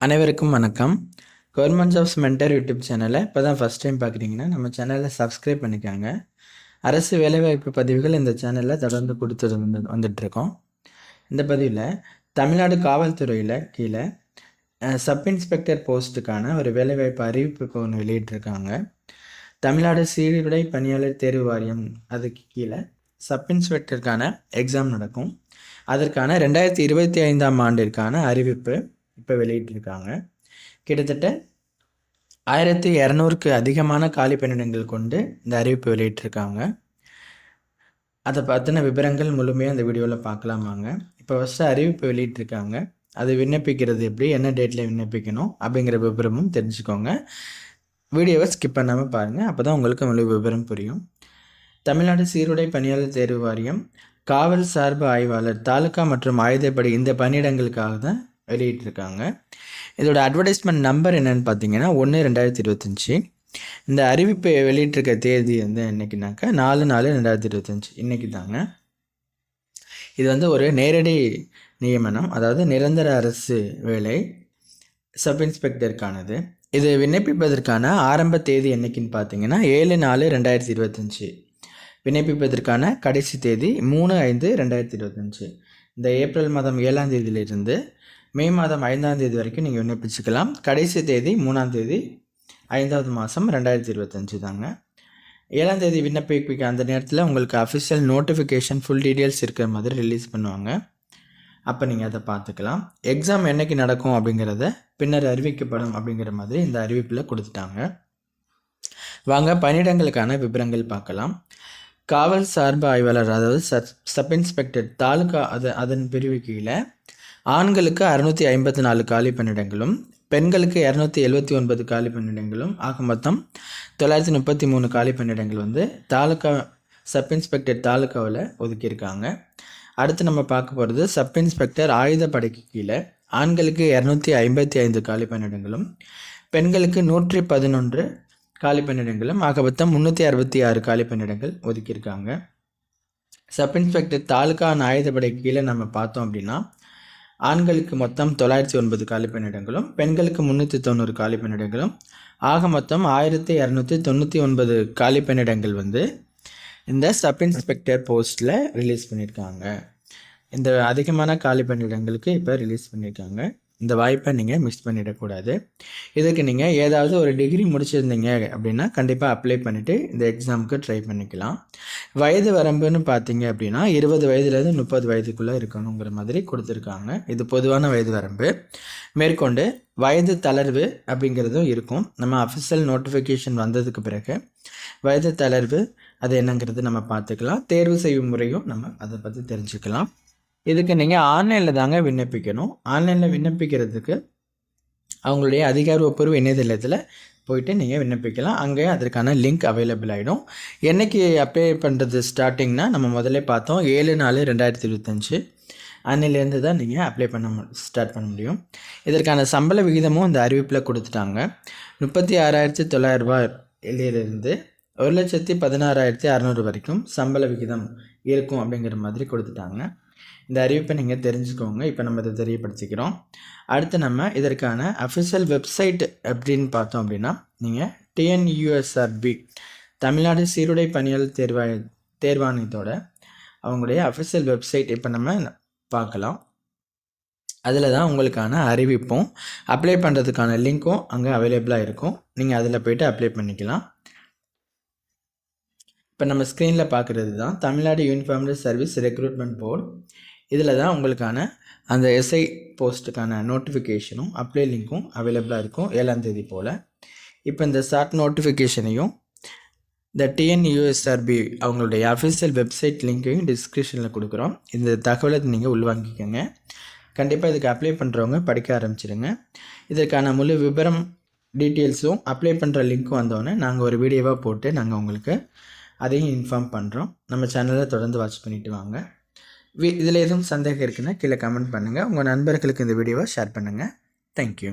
அனைவருக்கும் வணக்கம். Government jobs mentor YouTube சேனலை இப்போ தான் ஃபஸ்ட் டைம் பார்க்குறீங்கன்னா நம்ம சேனலை சப்ஸ்கிரைப் பண்ணிக்காங்க. அரசு வேலைவாய்ப்பு பதிவுகள் இந்த சேனலில் தொடர்ந்து வந்துட்டுருக்கோம். இந்த பதிவில் தமிழ்நாடு காவல்துறையில் கீழே சப் இன்ஸ்பெக்டர் போஸ்ட்டுக்கான ஒரு வேலைவாய்ப்பு அறிவிப்பு இப்போ ஒன்று வெளியிட்டிருக்காங்க. தமிழ்நாடு சீருடை பணியாளர் தேர்வு வாரியம் அதுக்கு கீழே சப் இன்ஸ்பெக்டருக்கான எக்ஸாம் நடக்கும். அதற்கான 2025ஆம் ஆண்டிற்கான அறிவிப்பு இப்போ வெளியிட்டிருக்காங்க. கிட்டத்தட்ட 1200க்கு அதிகமான காலி பணியிடங்கள் கொண்டு இந்த அறிவிப்பு வெளியிட்டிருக்காங்க. அதை பற்றின விவரங்கள் முழுமையாக இந்த வீடியோவில் பார்க்கலாமாங்க. இப்போ ஃபஸ்ட்டு அறிவிப்பு வெளியிட்டிருக்காங்க. அது விண்ணப்பிக்கிறது எப்படி, என்ன டேட்டில் விண்ணப்பிக்கணும் அப்படிங்கிற விவரமும் தெரிஞ்சுக்கோங்க. வீடியோவை ஸ்கிப் பண்ணாமல் பாருங்கள், அப்போ தான் உங்களுக்கு முழு விவரம் புரியும். தமிழ்நாடு சீருடை பணியாளர் தேர்வு வாரியம் காவல் சார்பு ஆய்வாளர் தாலுகா மற்றும் ஆயுதப்படை இந்த பணியிடங்களுக்காக தான் வெளியிட்டிருக்காங்க. இதோட அட்வர்டைஸ்மெண்ட் நம்பர் என்னென்னு பார்த்தீங்கன்னா 1/2025. இந்த அறிவிப்பை வெளியிட்டிருக்க தேதி வந்து என்னைக்குனாக்கா 4/4/2025 இன்றைக்கி தாங்க. இது வந்து ஒரு நேரடி நியமனம், அதாவது நிரந்தர அரசு வேலை சப் இன்ஸ்பெக்டருக்கானது. இது விண்ணப்பிப்பதற்கான ஆரம்ப தேதி என்னைக்குன்னு பார்த்தீங்கன்னா 7/4/2025. விண்ணப்பிப்பதற்கான கடைசி தேதி 3/5/2025. இந்த ஏப்ரல் மாதம் 7ஆம் தேதியிலிருந்து மே மாதம் 5ஆம் தேதி வரைக்கும் நீங்கள் விண்ணப்பிச்சுக்கலாம். கடைசி தேதி 3ஆம் தேதி 5வது மாதம் 2025 தாங்க. 7ஆம் தேதி விண்ணப்பிக்க அந்த நேரத்தில் உங்களுக்கு அஃபிஷியல் நோட்டிஃபிகேஷன் ஃபுல் டீட்டெயில்ஸ் இருக்கிற மாதிரி ரிலீஸ் பண்ணுவாங்க. அப்போ நீங்கள் அதை பார்த்துக்கலாம். எக்ஸாம் என்றைக்கு நடக்கும் அப்படிங்கிறத பின்னர் அறிவிக்கப்படும் அப்படிங்கிற மாதிரி இந்த அறிவிப்பில் கொடுத்துட்டாங்க. வாங்க பணியிடங்களுக்கான விவரங்கள் பார்க்கலாம். காவல் சார்பு ஆய்வாளர், அதாவது சப் இன்ஸ்பெக்டர் தாலுகா அதன் பிரிவு கீழே ஆண்களுக்கு 654 காலி பணியிடங்களும் பெண்களுக்கு 279 காலி பணியிடங்களும் ஆக மொத்தம் 933 காலி பணியிடங்கள் வந்து தாலுகா சப் இன்ஸ்பெக்டர் தாலுகாவில் ஒதுக்கியிருக்காங்க. அடுத்து நம்ம பார்க்க போகிறது சப் இன்ஸ்பெக்டர் ஆயுதப்படைக்கு கீழே ஆண்களுக்கு 255 காலி பணியிடங்களும் பெண்களுக்கு 111 காலி பணியிடங்களும் ஆக மொத்தம் 366 காலி பணியிடங்கள் ஒதுக்கியிருக்காங்க. சப் இன்ஸ்பெக்டர் தாலுகா ஆயுதப்படைக்கு கீழே நம்ம பார்த்தோம் அப்படின்னா ஆண்களுக்கு மொத்தம் 909 காலி பணியிடங்களும் பெண்களுக்கு 390 காலி பணியிடங்களும் ஆக மொத்தம் 1299 காலி பணியிடங்கள் வந்து இந்த சப் இன்ஸ்பெக்டர் போஸ்ட்டில் ரிலீஸ் பண்ணியிருக்காங்க. இந்த அதிகமான காலி பணியிடங்களுக்கு இப்போ ரிலீஸ் பண்ணியிருக்காங்க. இந்த வாய்ப்பை நீங்கள் மிஸ் பண்ணிடக்கூடாது. இதுக்கு நீங்கள் ஏதாவது ஒரு டிகிரி முடிச்சிருந்தீங்க அப்படின்னா கண்டிப்பாக அப்ளை பண்ணிவிட்டு இந்த எக்ஸாமுக்கு ட்ரை பண்ணிக்கலாம். வயது வரம்புன்னு பார்த்தீங்க அப்படின்னா 20 வயதுலேருந்து 30 வயதுக்குள்ளே இருக்கணுங்கிற மாதிரி கொடுத்துருக்காங்க. இது பொதுவான வயது வரம்பு. மேற்கொண்டு வயது தளர்வு அப்படிங்கிறதும் இருக்கும். நம்ம அஃபிஷியல் நோட்டிஃபிகேஷன் வந்ததுக்கு பிறகு வயது தளர்வு அது என்னங்கிறது நம்ம பார்த்துக்கலாம். தேர்வு செய்யும் முறையும் நம்ம அதை பற்றி தெரிஞ்சுக்கலாம். இதுக்கு நீங்கள் ஆன்லைனில் தாங்க விண்ணப்பிக்கணும். ஆன்லைனில் விண்ணப்பிக்கிறதுக்கு அவங்களுடைய அதிகாரப்பூர்வ இணையதளத்தில் போயிட்டு நீங்கள் விண்ணப்பிக்கலாம். அங்கே அதற்கான லிங்க் அவைலபிள் ஆகிடும். என்றைக்கு அப்ளை பண்ணுறது ஸ்டார்டிங்னா நம்ம முதல்ல பார்த்தோம் 7/4/2025 அன்னிலேருந்து தான் நீங்கள் அப்ளை ஸ்டார்ட் பண்ண முடியும். இதற்கான சம்பள விகிதமும் இந்த அறிவிப்பில் கொடுத்துட்டாங்க. 36,900 ரூபாயிலிருந்து 1,16,600 வரைக்கும் சம்பள விகிதம் இருக்கும் அப்படிங்கிற மாதிரி கொடுத்துட்டாங்க. இந்த அறிவிப்பை நீங்கள் தெரிஞ்சுக்கோங்க. இப்போ நம்ம இதை தெரியப்படுத்திக்கிறோம். அடுத்து நம்ம இதற்கான அஃபிஷியல் வெப்சைட் அப்படின்னு பார்த்தோம் அப்படின்னா நீங்கள் TNUSRB தமிழ்நாடு சீருடை பணியாளர் தேர்வாணையத்தோட அவங்களுடைய அஃபிஷியல் வெப்சைட் இப்போ நம்ம பார்க்கலாம். அதில் தான் உங்களுக்கான அறிவிப்பும் அப்ளை பண்ணுறதுக்கான லிங்க்கும் அங்கே அவைலபிளாக இருக்கும். நீங்கள் அதில் போய்ட்டு அப்ளை பண்ணிக்கலாம். இப்போ நம்ம ஸ்க்ரீனில் பார்க்குறது தான் Tamil Nadu uniformed service recruitment board. இதில் தான் உங்களுக்கான அந்த எஸ்ஐ போஸ்ட்டுக்கான நோட்டிஃபிகேஷனும் அப்ளை லிங்க்கும் அவைலபிளாக இருக்கும் 7ஆம் தேதி போல். இப்போ இந்த ஷார்ட் நோட்டிஃபிகேஷனையும் இந்த TNUSRB அவங்களுடைய அஃபிஷியல் வெப்சைட் லிங்க்கையும் டிஸ்கிரிப்ஷனில் கொடுக்குறோம். இந்த தகவலை நீங்கள் உள்வாங்கிக்கோங்க. கண்டிப்பாக இதுக்கு அப்ளை பண்ணுறவங்க படிக்க ஆரம்பிச்சிடுங்க. இதற்கான முழு விவரம் டீட்டெயில்ஸும் அப்ளை பண்ணுற லிங்க்கும் வந்தோடனே நாங்கள் ஒரு வீடியோவாக போட்டு நாங்கள் உங்களுக்கு அதையும் இன்ஃபார்ம் பண்ணுறோம். நம்ம சேனலில் தொடர்ந்து வாட்ச் பண்ணிவிட்டு வாங்க. இதில் எதுவும் சந்தேகம் இருக்குன்னா கீழே கமெண்ட் பண்ணுங்கள். உங்கள் நண்பர்களுக்கு இந்த வீடியோவை ஷேர் பண்ணுங்கள். தேங்க்யூ.